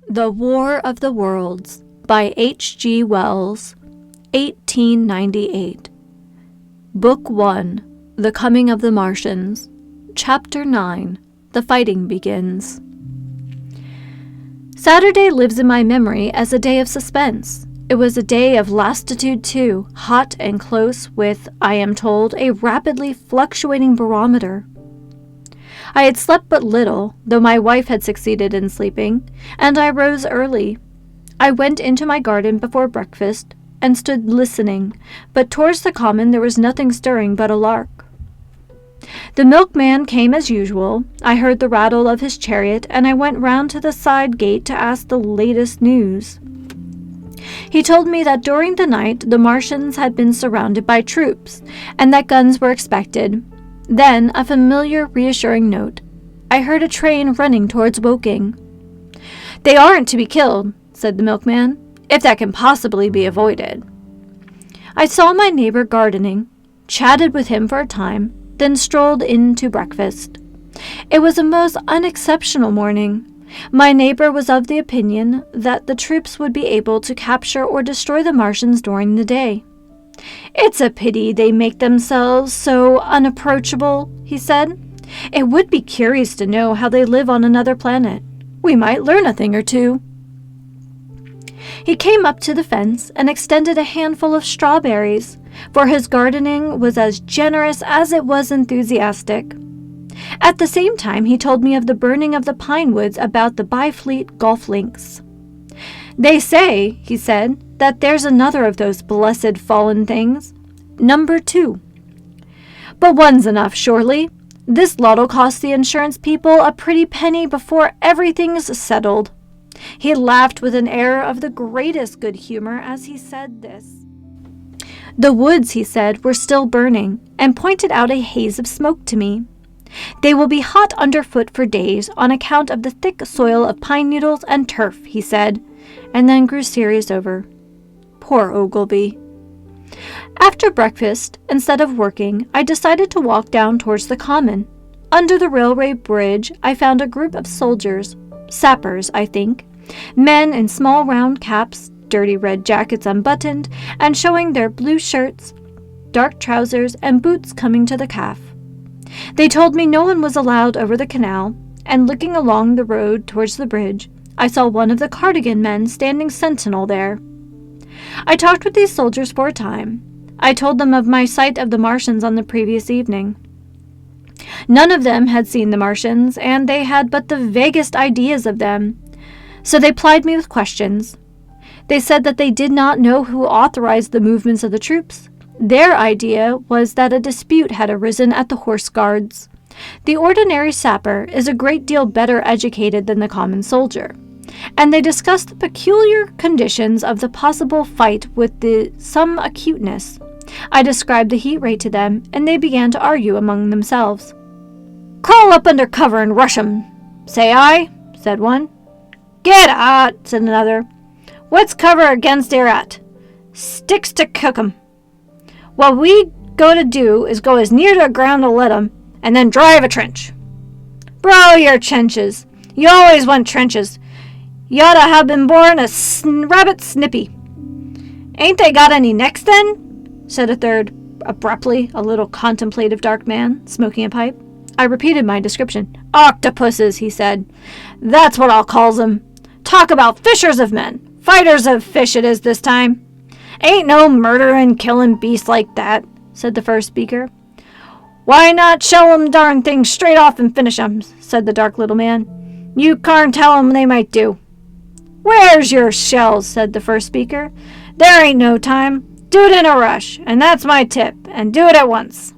The War of the Worlds by H.G. Wells, 1898. Book 1, The Coming of the Martians. Chapter 9, The Fighting Begins. Saturday lives in my memory as a day of suspense. It was a day of lassitude too, hot and close with, I am told, a rapidly fluctuating barometer. I had slept but little, though my wife had succeeded in sleeping, and I rose early. I went into my garden before breakfast and stood listening, but towards the common there was nothing stirring but a lark. The milkman came as usual. I heard the rattle of his chariot, and I went round to the side gate to ask the latest news. He told me that during the night the Martians had been surrounded by troops, and that guns were expected. Then, a familiar, reassuring note. I heard a train running towards Woking. "They aren't to be killed," said the milkman, "if that can possibly be avoided." I saw my neighbor gardening, chatted with him for a time, then strolled in to breakfast. It was a most unexceptional morning. My neighbor was of the opinion that the troops would be able to capture or destroy the Martians during the day. "It's a pity they make themselves so unapproachable," he said. "It would be curious to know how they live on another planet. We might learn a thing or two." He came up to the fence and extended a handful of strawberries, for his gardening was as generous as it was enthusiastic. At the same time, he told me of the burning of the pine woods about the Byfleet golf links. "They say," he said, "that there's another of those blessed fallen things. Number 2. But one's enough, surely. This lot'll cost the insurance people a pretty penny before everything's settled." He laughed with an air of the greatest good humor as he said this. The woods, he said, were still burning, and pointed out a haze of smoke to me. "They will be hot underfoot for days on account of the thick soil of pine needles and turf," he said, and then grew serious over. Poor Ogilvy. After breakfast, instead of working, I decided to walk down towards the common. Under the railway bridge, I found a group of soldiers, sappers, I think, men in small round caps, dirty red jackets unbuttoned, and showing their blue shirts, dark trousers, and boots coming to the calf. They told me no one was allowed over the canal, and looking along the road towards the bridge, I saw one of the Cardigan men standing sentinel there. I talked with these soldiers for a time. I told them of my sight of the Martians on the previous evening. None of them had seen the Martians, and they had but the vaguest ideas of them. So they plied me with questions. They said that they did not know who authorized the movements of the troops. Their idea was that a dispute had arisen at the Horse Guards. The ordinary sapper is a great deal better educated than the common soldier, and they discussed the peculiar conditions of the possible fight with some acuteness. I described the heat ray to them, and they began to argue among themselves. "Crawl up under cover and rush 'em, say I," said one. "Get out," said another. "What's cover against here at? Sticks to cook 'em. What we go to do is go as near to the ground to let 'em, and then drive a trench." "Bro your trenches. You always want trenches. You ought to have been born a rabbit snippy." "Ain't they got any necks then?" said a third, abruptly, a little contemplative dark man, smoking a pipe. I repeated my description. "Octopuses," he said. "That's what I'll calls 'em. Talk about fishers of men. Fighters of fish it is this time." "Ain't no murderin', killin' beasts like that," said the first speaker. "Why not shell 'em darn things straight off and finish 'em," said the dark little man. "You can't tell 'em they might do." "Where's your shells?" said the first speaker. "There ain't no time. Do it in a rush, and that's my tip, and do it at once."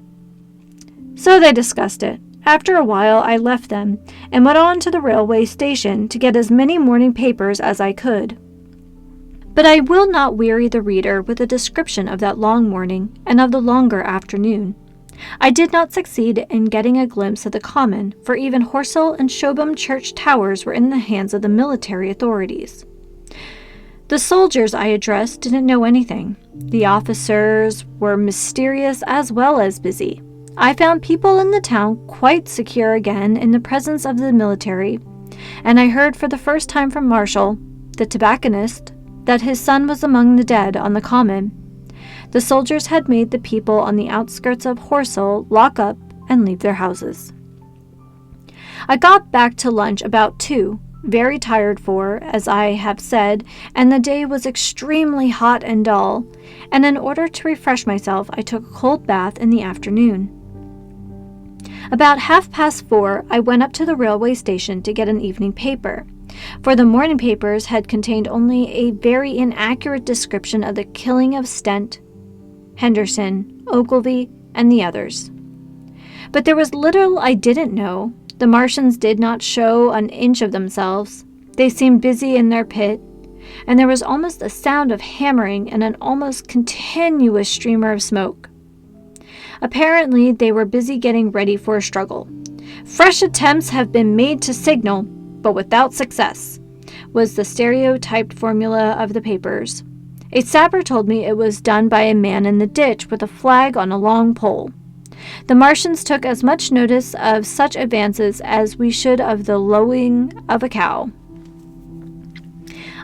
So they discussed it. After a while I left them, and went on to the railway station to get as many morning papers as I could. But I will not weary the reader with a description of that long morning, and of the longer afternoon. I did not succeed in getting a glimpse of the common, for even Horsell and Shobham church towers were in the hands of the military authorities. The soldiers I addressed didn't know anything. The officers were mysterious as well as busy. I found people in the town quite secure again in the presence of the military, and I heard for the first time from Marshall, the tobacconist, that his son was among the dead on the common. The soldiers had made the people on the outskirts of Horsell lock up and leave their houses. I got back to lunch about 2, very tired as I have said, and the day was extremely hot and dull, and in order to refresh myself, I took a cold bath in the afternoon. About 4:30, I went up to the railway station to get an evening paper, for the morning papers had contained only a very inaccurate description of the killing of Stent, Henderson, Ogilvy, and the others. But there was little I didn't know. The Martians did not show an inch of themselves. They seemed busy in their pit, and there was almost a sound of hammering and an almost continuous streamer of smoke. Apparently, they were busy getting ready for a struggle. Fresh attempts have been made to signal, but without success, was the stereotyped formula of the papers. A sapper told me it was done by a man in the ditch with a flag on a long pole. The Martians took as much notice of such advances as we should of the lowing of a cow.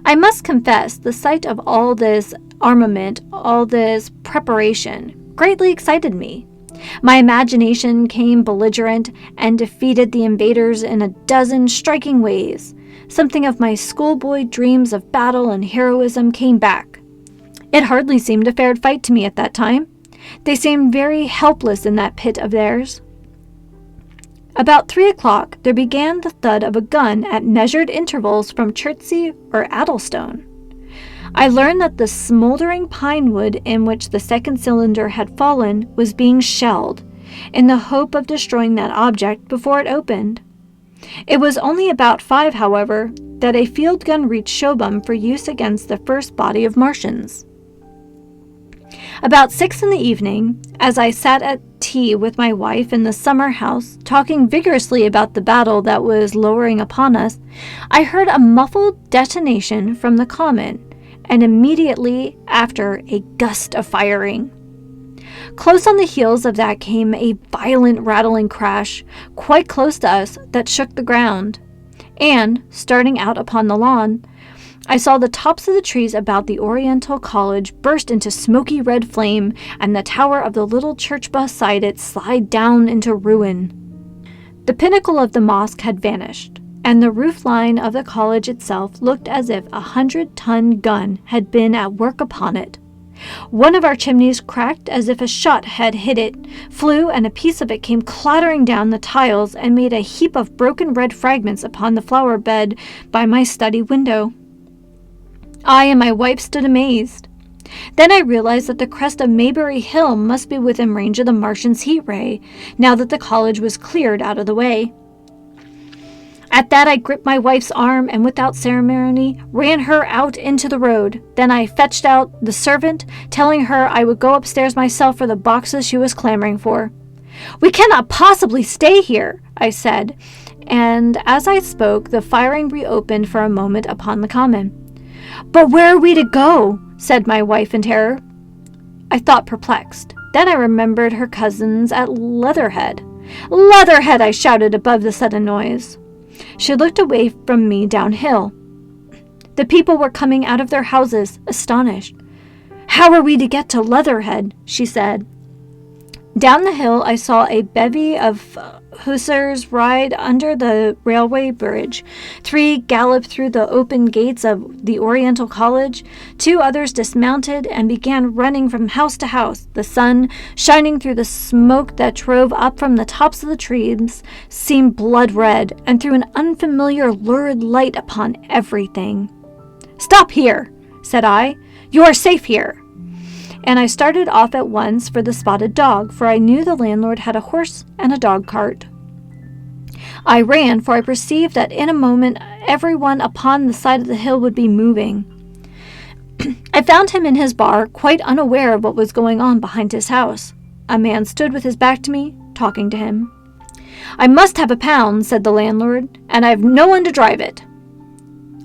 I must confess, the sight of all this armament, all this preparation, greatly excited me. My imagination came belligerent and defeated the invaders in a dozen striking ways. Something of my schoolboy dreams of battle and heroism came back. It hardly seemed a fair fight to me at that time. They seemed very helpless in that pit of theirs. About 3 o'clock, there began the thud of a gun at measured intervals from Chertsey or Addlestone. I learned that the smoldering pine wood in which the second cylinder had fallen was being shelled, in the hope of destroying that object before it opened. It was only about 5, however, that a field gun reached Shobham for use against the first body of Martians. About 6 in the evening, as I sat at tea with my wife in the summer house, talking vigorously about the battle that was lowering upon us, I heard a muffled detonation from the common, and immediately after a gust of firing. Close on the heels of that came a violent rattling crash, quite close to us, that shook the ground, and, starting out upon the lawn, I saw the tops of the trees about the Oriental College burst into smoky red flame, and the tower of the little church beside it slide down into ruin. The pinnacle of the mosque had vanished, and the roof line of the college itself looked as if a 100-ton gun had been at work upon it. One of our chimneys cracked as if a shot had hit it, flew, and a piece of it came clattering down the tiles and made a heap of broken red fragments upon the flower bed by my study window. I and my wife stood amazed. Then I realized that the crest of Maybury Hill must be within range of the Martian's heat ray, now that the college was cleared out of the way. At that I gripped my wife's arm and without ceremony ran her out into the road. Then I fetched out the servant, telling her I would go upstairs myself for the boxes she was clamoring for. "We cannot possibly stay here," I said, and as I spoke the firing reopened for a moment upon the common. "But where are we to go?" said my wife in terror. I thought perplexed. Then I remembered her cousins at Leatherhead. "Leatherhead!" I shouted above the sudden noise. She looked away from me downhill. The people were coming out of their houses, astonished. "How are we to get to Leatherhead?" she said. Down the hill I saw a bevy of hussars ride under the railway bridge. 3 galloped through the open gates of the Oriental College. 2 others dismounted and began running from house to house. The sun, shining through the smoke that drove up from the tops of the trees, seemed blood red and threw an unfamiliar lurid light upon everything. "Stop here," said I. "You are safe here." And I started off at once for the Spotted Dog, for I knew the landlord had a horse and a dog cart. I ran, for I perceived that in a moment everyone upon the side of the hill would be moving. I found him in his bar, quite unaware of what was going on behind his house. A man stood with his back to me, talking to him. "I must have £1," said the landlord, "and I've no one to drive it."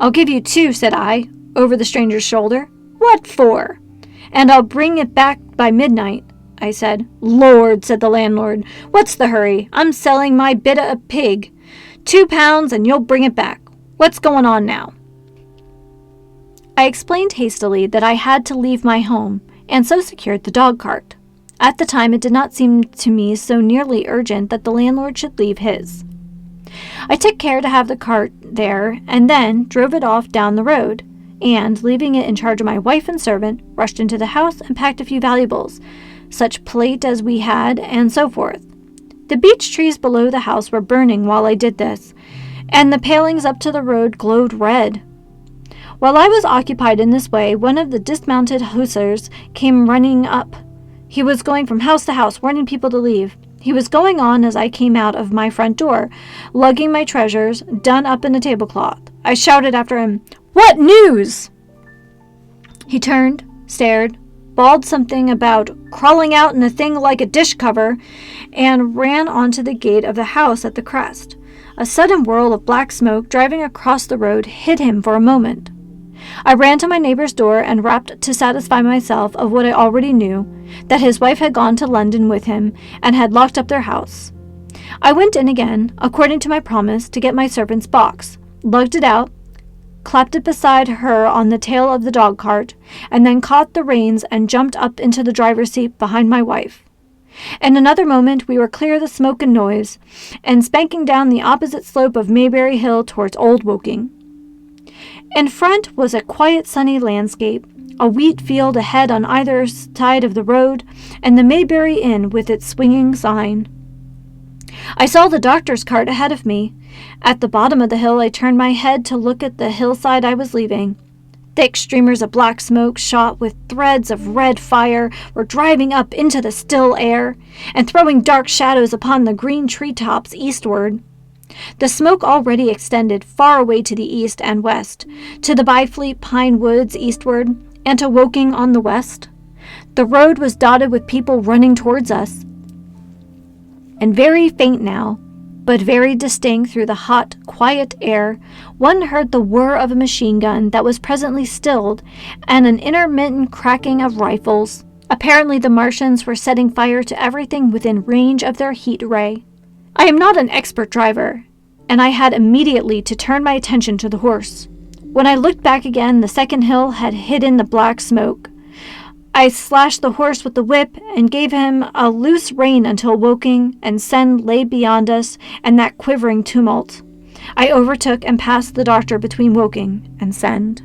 "I'll give you 2, said I, over the stranger's shoulder. "What for?" "And I'll bring it back by midnight," I said. "Lord," said the landlord, "what's the hurry? I'm selling my bit of a pig. £2 and you'll bring it back. What's going on now?" I explained hastily that I had to leave my home, and so secured the dog cart. At the time, it did not seem to me so nearly urgent that the landlord should leave his. I took care to have the cart there, and then drove it off down the road, and, leaving it in charge of my wife and servant, rushed into the house and packed a few valuables, such plate as we had, and so forth. The beech trees below the house were burning while I did this, and the palings up to the road glowed red. While I was occupied in this way, one of the dismounted hussars came running up. He was going from house to house, warning people to leave. He was going on as I came out of my front door, lugging my treasures, done up in a tablecloth. I shouted after him, "What news?" He turned, stared, bawled something about crawling out in a thing like a dish cover, and ran onto the gate of the house at the crest. A sudden whirl of black smoke driving across the road hid him for a moment. I ran to my neighbor's door and rapped to satisfy myself of what I already knew, that his wife had gone to London with him and had locked up their house. I went in again, according to my promise, to get my servant's box, lugged it out, clapped it beside her on the tail of the dog cart, and then caught the reins and jumped up into the driver's seat behind my wife. In another moment we were clear of the smoke and noise, and spanking down the opposite slope of Maybury Hill towards Old Woking. In front was a quiet sunny landscape, a wheat field ahead on either side of the road, and the Maybury Inn with its swinging sign. I saw the doctor's cart ahead of me. At the bottom of the hill I turned my head to look at the hillside I was leaving. Thick streamers of black smoke, shot with threads of red fire, were driving up into the still air, and throwing dark shadows upon the green treetops eastward. The smoke already extended far away to the east and west, to the Byfleet pine woods eastward, and to Woking on the west. The road was dotted with people running towards us, and very faint now, but very distinct through the hot, quiet air, one heard the whir of a machine gun that was presently stilled, and an intermittent cracking of rifles. Apparently the Martians were setting fire to everything within range of their heat ray. I am not an expert driver, and I had immediately to turn my attention to the horse. When I looked back again, the second hill had hidden the black smoke. I slashed the horse with the whip and gave him a loose rein until Woking and Sen lay beyond us and that quivering tumult. I overtook and passed the doctor between Woking and Send.